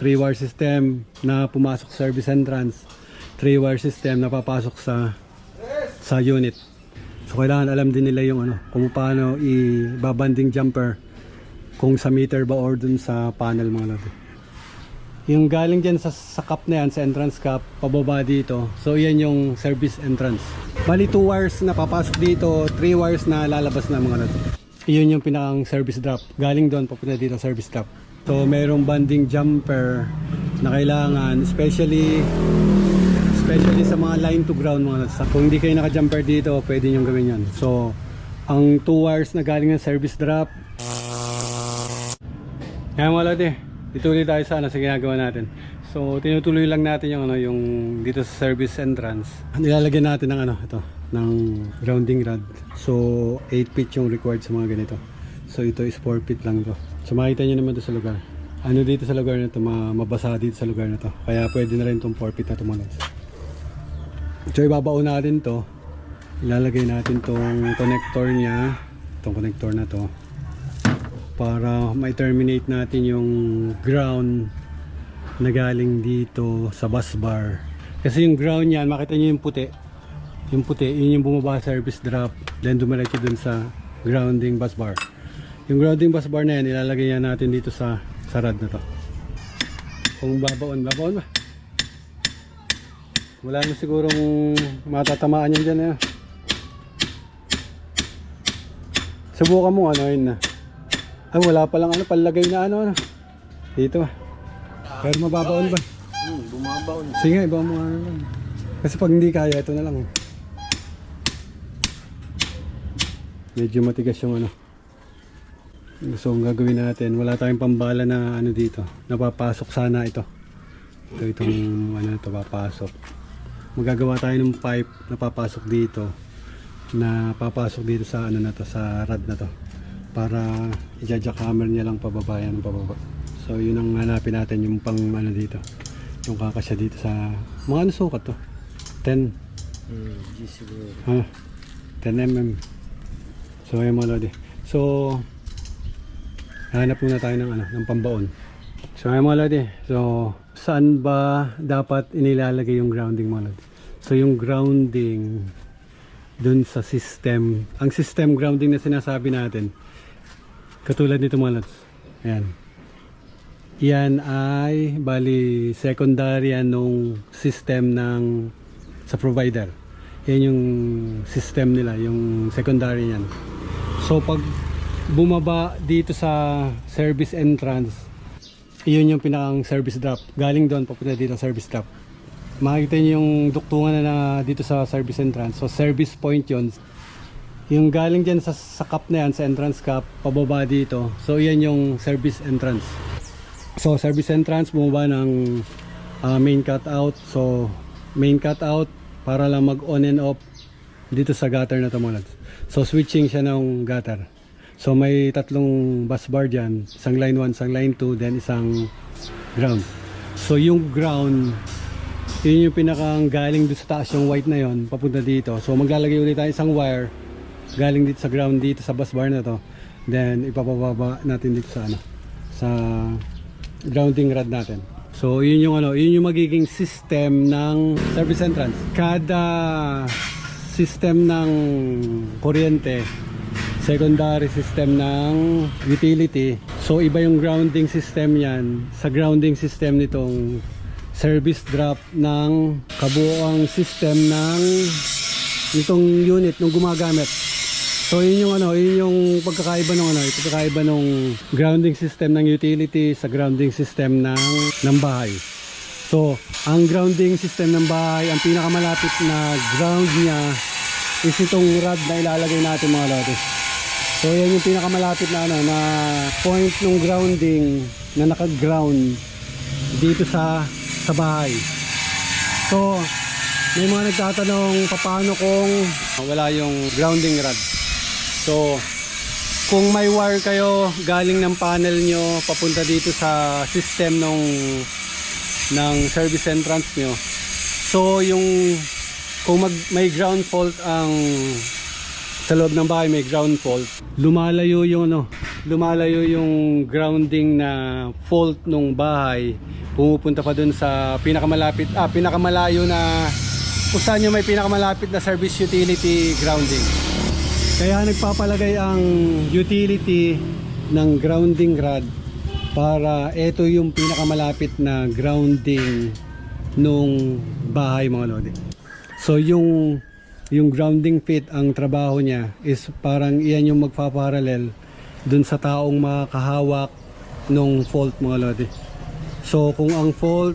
3-wire system na pumasok sa service entrance, 3-wire system na papasok sa unit. So kailangan alam din nila yung kung paano i-babanding jumper, kung sa meter ba or dun sa panel mga lodi. Yung galing dyan sa cup na yan, sa entrance cup, pababa dito. So yan yung service entrance. Bali 2 wires na papasok dito, 3 wires na lalabas na mga lodi. Iyon yung pinakang service drop. Galing doon papunta dito service drop. So merong banding jumper na kailangan, especially sa mga line to ground mga lodi. Kung hindi kayo naka-jumper dito, pwede nyo gawin yan. So ang 2 wires na galing ng service drop. Kaya mga lodi, ituloy tayo sa ginagawa natin. So tinutuloy lang natin yung yung dito sa service entrance. Nilalagyan natin ng ng grounding rod. So 8 feet yung required sa mga ganito. So ito is 4 feet lang to. So makita nyo naman to sa lugar. Dito sa lugar na to, mabasa dito sa lugar na to. Kaya pwede na rin itong 4 feet na tumunod. So ibabaon natin to. Ilalagay natin tong connector niya, itong connector na to, para ma-terminate natin yung ground na galing dito sa bus bar. Kasi yung ground niyan, makita nyo yung puti. Yung puti, yun yung bumaba sa service drop, then dumiretso dun sa grounding bus bar. Yung grounding bus bar na yan, ilalagay yan natin dito sa rod na to. Kung babaon ba? Wala na sigurong matatamaan yan dyan. Subukan mo yun na. Wala palang palagay na dito. Pero mababaon ba? Bumabaon. Sige, iba mo kasi pag hindi kaya, ito na lang. Medyo matigas yung So ang gagawin natin, wala tayong pambala na dito. Napapasok sana ito. Itong ito papasok. Magagawa tayo ng pipe na papasok dito. Na papasok dito sa na to, sa rod na to. Para i-jackhammer niya lang pababa yan ng pababa. So yun ang hanapin natin, yung pang dito, yung kakasya dito sa mga sukat to 10 siguro 10 mm. So ayun mga lodi, so hanap muna tayo ng pambaon. So ayun mga lodi, so saan ba dapat inilalagay yung grounding mga lodi? So yung grounding dun sa system, ang system grounding na sinasabi natin, katulad nito mga lods, ayan. Yan ay bali secondary nung system sa provider. Yan yung system nila, yung secondary yan. So pag bumaba dito sa service entrance, yun yung pinakang service drop. Galing doon papunta dito service drop. Makikita nyo yung duktungan na dito sa service entrance. So service point yun. Yung galing dyan sa cup na yan, sa entrance cup, pababa dito. So yan yung service entrance. So service entrance, bumaba ng main cutout. So main cutout para lang mag on and off dito sa gutter na to mga lods. So switching siya ng gutter. So may tatlong bus bar dyan, isang line 1, isang line 2, then isang ground. So yung ground, yun yung pinakang galing dito sa taas, yung white na yon, papunta dito. So maglalagay ulit tayo isang wire galing dito sa ground, dito sa bus bar na to, then ipapababa natin dito sa sa grounding rod natin. So yun yung yun yung magiging system ng service entrance. Kada system ng kuryente, secondary system ng utility. So iba yung grounding system yan sa grounding system nitong service drop ng kabuoang system ng itong unit nung gumagamit. So yun yung pagkakaiba ng grounding system ng utility sa grounding system ng bahay. So ang grounding system ng bahay, ang pinakamalapit na ground niya is itong rod na ilalagay natin mga lodi. So yan yung pinakamalapit na na point ng grounding na naka-ground dito sa bahay. So may mga nagtatanong paano kung wala yung grounding rod. So kung may wire kayo galing ng panel nyo papunta dito sa system ng service entrance nyo, so yung kung may ground fault ang sa loob ng bahay, may ground fault, lumalayo yung lumalayo yung grounding na fault nung bahay, pumupunta pa dun sa pinakamalayo na kung saan yung may pinakamalapit na service utility grounding. Kaya nagpapalagay ang utility ng grounding rod para ito yung pinakamalapit na grounding nung bahay mga lodi. So yung grounding fit, ang trabaho niya is parang iyan yung magpaparallel dun sa taong makakahawak nung fault mga lodi. So kung ang fault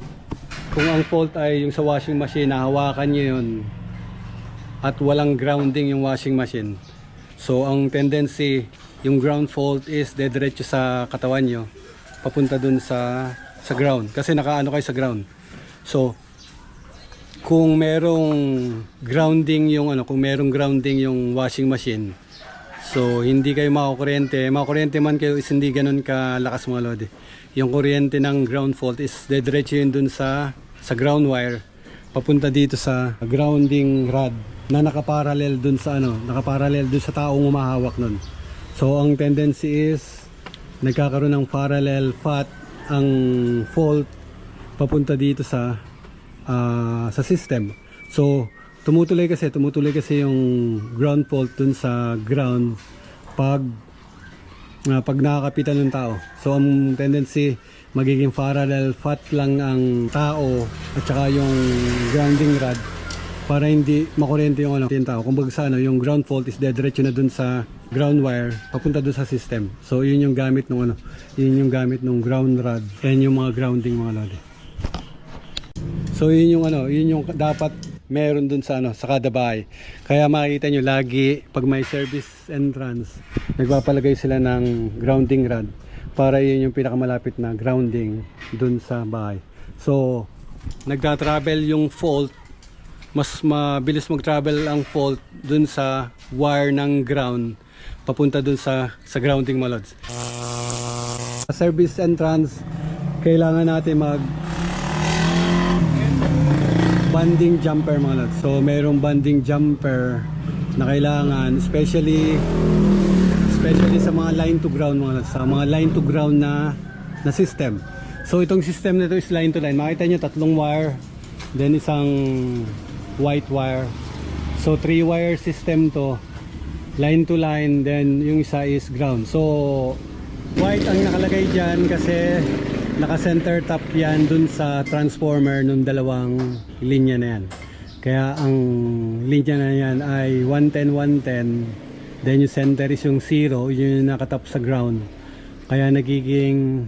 ay yung sa washing machine, nahawakan nyo yun at walang grounding yung washing machine, so ang tendency yung ground fault is dediretso sa katawan nyo papunta dun sa ground kasi nakaano kayo sa ground. So kung merong grounding yung washing machine, so hindi kayo makakuryente man kayo is hindi ganun kalakas mga lodi. Yung kuryente ng ground fault is dediretso yun dun sa ground wire papunta dito sa grounding rod na nakaparallel dun sa taong humahawak nun. So ang tendency is nagkakaroon ng parallel path ang fault papunta dito sa system. So tumutuloy kasi yung ground fault dun sa ground pag nakakapitan ng tao. So ang tendency magiging parallel path lang ang tao at saka yung grounding rod para hindi makuryente yung tao. Kumbaga sa yung ground fault is dediretso na dun sa ground wire papunta dun sa system. So yun yung gamit ng ground rod and yung mga grounding mga lodi. So yun yung dapat meron dun sa kada bahay. Kaya makikita nyo lagi pag may service entrance, nagpapalagay sila ng grounding rod para yun yung pinakamalapit na grounding dun sa bahay. So nagta-travel yung fault, mas mabilis mag-travel ang fault dun sa wire ng ground papunta dun sa grounding mga lods. Sa service entrance, kailangan natin mag banding jumper mga lods. So merong banding jumper na kailangan, especially sa mga line to ground mga lods, sa mga line to ground na system. So itong system na ito is line to line. Makita nyo tatlong wire, then isang white wire. So 3 wire system to, line to line, then yung isa is ground. So white ang nakalagay dyan kasi naka center top yan dun sa transformer ng dalawang linya na yan. Kaya ang linya na yan ay 110 110, then yung center is yung 0, yun yung nakatap sa ground. Kaya nagiging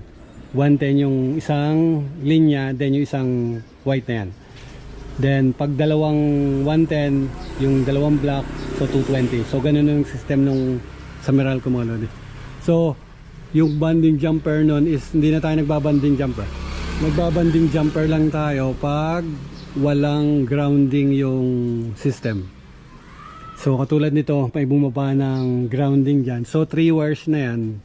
110 yung isang linya, then yung isang white na yan. Then pag dalawang 110, yung dalawang black, so 220. So ganun yung system nung sa Meralco mga lodi. So yung banding jumper nun is hindi na tayo nagbabanding jumper. Magbabanding jumper lang tayo pag walang grounding yung system. So katulad nito, may bumaba ng grounding dyan. So 3 wires na yan,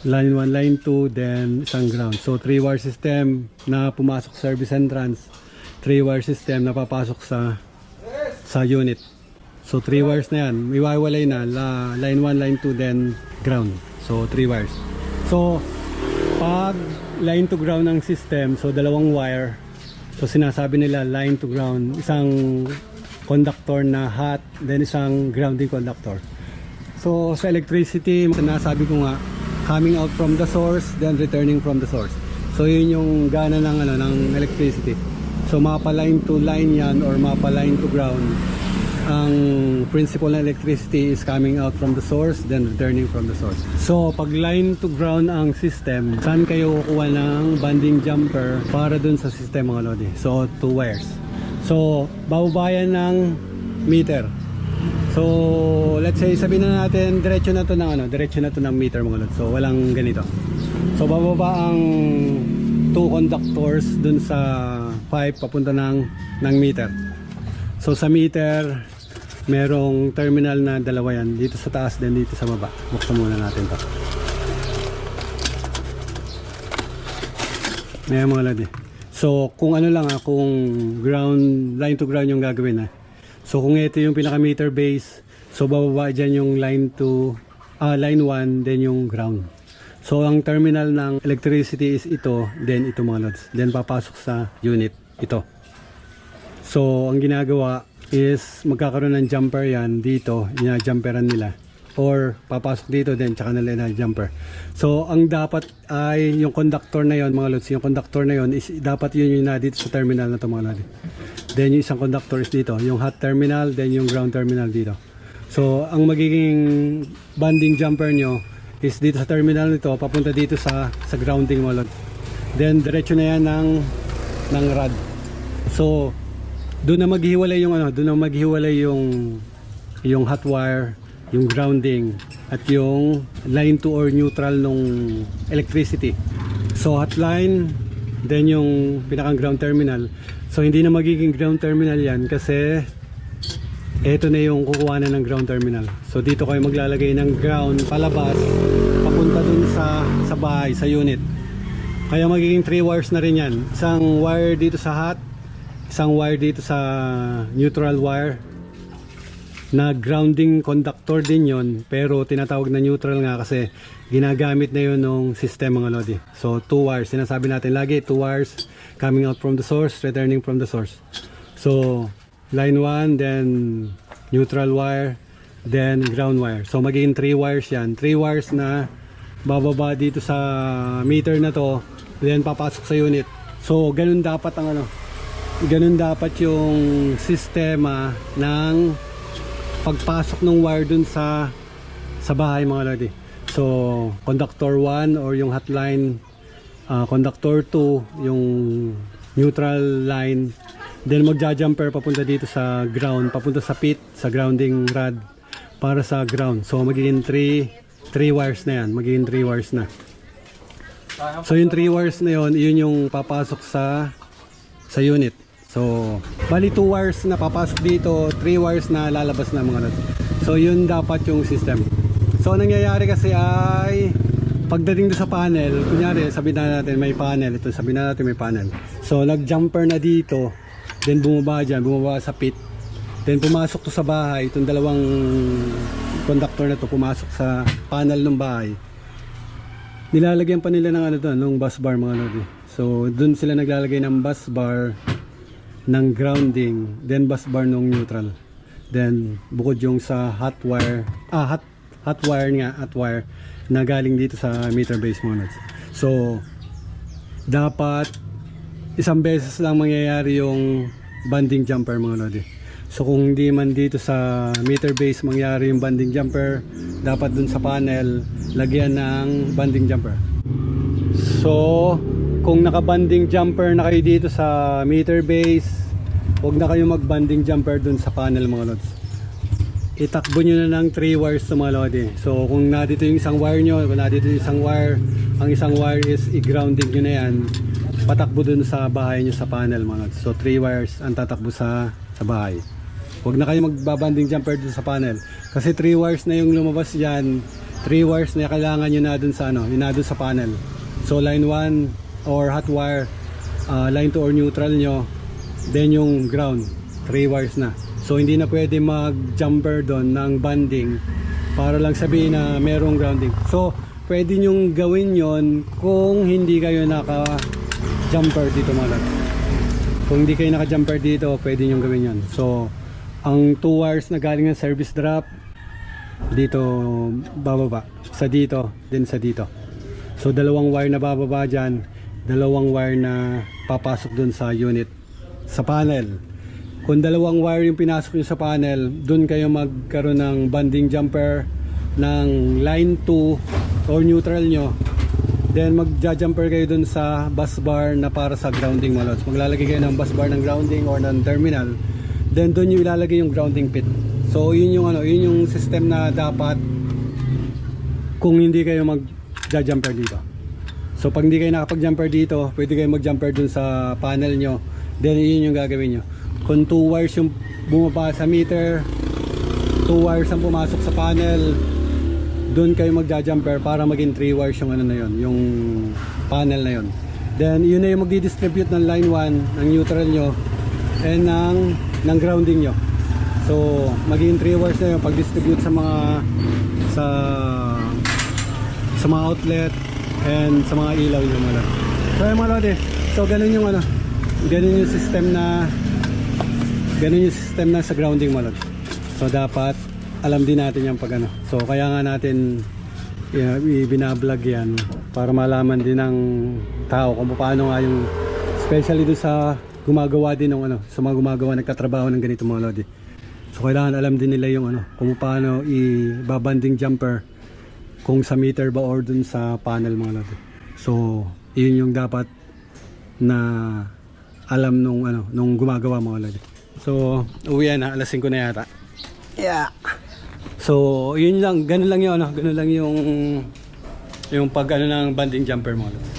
line 1, line 2, then isang ground. So 3 wire system na pumasok service entrance, 3 wire system na papasok sa unit. So 3 wires na yan, iwawalay na line 1, line 2, then ground. So 3 wires. So pag line to ground ng system, so dalawang wire, so sinasabi nila line to ground, isang conductor na hot, then isang grounding conductor. So sa electricity, sinasabi ko nga, coming out from the source, then returning from the source. So yun yung gana ng electricity. So mapa line to line yan or mapa line to ground. Ang principle ng electricity is coming out from the source, then returning from the source. So pag line to ground ang system, saan kayo kukuha ng banding jumper para dun sa system mga lodi? So 2 wires. So bababayan ng meter. So let's say sabihin na natin diretso na to ng meter mga lodi. So walang ganito. So bababa ang 2 conductors dun sa pipe papunta ng meter. So sa meter, merong terminal na dalawa yan, dito sa taas then dito sa baba. Buksan muna natin to. May mga lodi. So kung kung ground, line to ground yung gagawin So kung ito yung pinaka meter base, so bababa dyan yung line to line 1, then yung ground. So ang terminal ng electricity is ito, then ito mga lods. Then papasok sa unit ito. So ang ginagawa is magkakaroon ng jumper yan dito, jumperan nila. Or papasok dito din, tsaka nila na jumper. So ang dapat ay yung conductor na yon mga lods, yung conductor na yon is dapat yun yung na dito sa terminal na ito mga lods. Then yung isang conductor is dito, yung hot terminal, then yung ground terminal dito. So ang magiging bonding jumper nyo is dito sa terminal nito, papunta dito sa grounding mga lods. Then diretso na yan ng rod. So doon na maghiwalay yung yung hot wire, yung grounding at yung line 2 or neutral nung electricity. So hot line, then yung pinakang ground terminal. So hindi na magiging ground terminal yan kasi ito na yung kukuha na ng ground terminal. So dito kayo maglalagay ng ground palabas papunta dun sa bahay, sa unit. Kaya magiging 3 wires na rin yan. Isang wire dito sa hot, isang wire dito sa neutral wire na grounding conductor din yon, pero tinatawag na neutral nga kasi ginagamit na yun ng system mga lodi. So 2 wires, sinasabi natin lagi 2 wires coming out from the source, returning from the source. So line 1, then neutral wire, then ground wire. So magiging 3 wires yan, 3 wires na bababa dito sa meter na to, then papasok sa unit. So ganun dapat ganun dapat yung sistema ng pagpasok ng wire dun sa bahay mga lodi. So conductor 1 or yung hot line, conductor 2 yung neutral line, then magja-jumper papunta dito sa ground, papunta sa pit, sa grounding rod para sa ground. So magiging 3 wires na yan, magiging 3 wires na. So yung 3 wires na yun yung papasok sa unit. So, bali 2 wires na papasok dito, 3 wires na lalabas na mga lods. So, yun dapat yung system. So, nangyayari kasi ay pagdating doon sa panel, kunyari, sabihin na natin may panel, ito sabihin na natin may panel. So, nag-jumper na dito, then bumaba dyan, bumaba sa pit. Then, pumasok to sa bahay, itong dalawang conductor na to, pumasok sa panel ng bahay. Nilalagyan pa nila ng ng bus bar mga lods. So, doon sila naglalagay ng bus bar ng grounding, then bus bar ng neutral, then bukod yung sa hot wire na galing dito sa meter base mga lods. So dapat isang beses lang mangyayari yung bonding jumper mga lods. So kung hindi man dito sa meter base mangyari yung bonding jumper, dapat dun sa panel lagyan ng bonding jumper. So kung naka-banding jumper na kayo dito sa meter base, huwag na kayo mag-banding jumper dun sa panel mga lods. Itakbo nyo na ng 3 wires sa mga lodi. So kung nandito yung isang wire nyo, kung nandito yung isang wire, ang isang wire is i-grounding nyo na yan, patakbo dun sa bahay nyo sa panel mga lods. So 3 wires ang tatakbo sa bahay. Huwag na kayo mag-banding jumper dun sa panel. Kasi 3 wires na yung lumabas dyan, 3 wires na kailangan nyo na dun sa yun na dun sa panel. So line 1 or hot wire, line 2 or neutral nyo, then yung ground, 3 wires na. So hindi na pwede mag-jumper doon ng banding para lang sabihin na merong grounding. So pwede nyong gawin yon kung hindi kayo naka-jumper dito mga lods. Kung hindi kayo naka-jumper dito, pwede nyong gawin yon. So ang 2 wires na galing ng service drop dito bababa, sa dito, then sa dito. So 2 wire na bababa dyan, 2 wire na papasok dun sa unit, sa panel. Kung 2 wire yung pinasok nyo sa panel, dun kayo magkaroon ng banding jumper ng line 2 or neutral nyo. Then magja-jumper kayo dun sa bus bar na para sa grounding mga lods. Maglalagay kayo ng bus bar ng grounding or ng terminal. Then dun yung ilalagay yung grounding pit. So yun yung yun yung system na dapat kung hindi kayo magja-jumper dito. So pag hindi kayo nakapag-jumper dito, pwede kayo mag-jumper dun sa panel nyo. Then yun yung gagawin nyo. Kung 2 wires yung bumaba sa meter, 2 wires ang pumasok sa panel, dun kayo magja-jumper para maging 3 wires yung na yun, yung panel na yun. Then yun na yung magdi-distribute ng line 1, ng neutral nyo, and ng grounding nyo. So magiging 3 wires na yung pag-distribute sa sa mga outlet and sa mga ilaw yung mga lodi. So yung mga lodi, so ganun yung ganun yung system na sa grounding mga lodi. So dapat alam din natin yung pag so kaya nga natin binablog yan para malaman din ng tao kung paano nga yung, especially doon sa gumagawa din ng sa mga gumagawa nagtatrabaho ng ganito mga lodi. So kailangan alam din nila yung kung paano i-banding jumper, kung sa meter ba or dun sa panel mga lodi. So yun yung dapat na alam nung gumagawa mga lodi. So uwi na, alas 5 na yata. Yeah. So yun lang, ganun lang yung pag ng banding jumper mga lodi.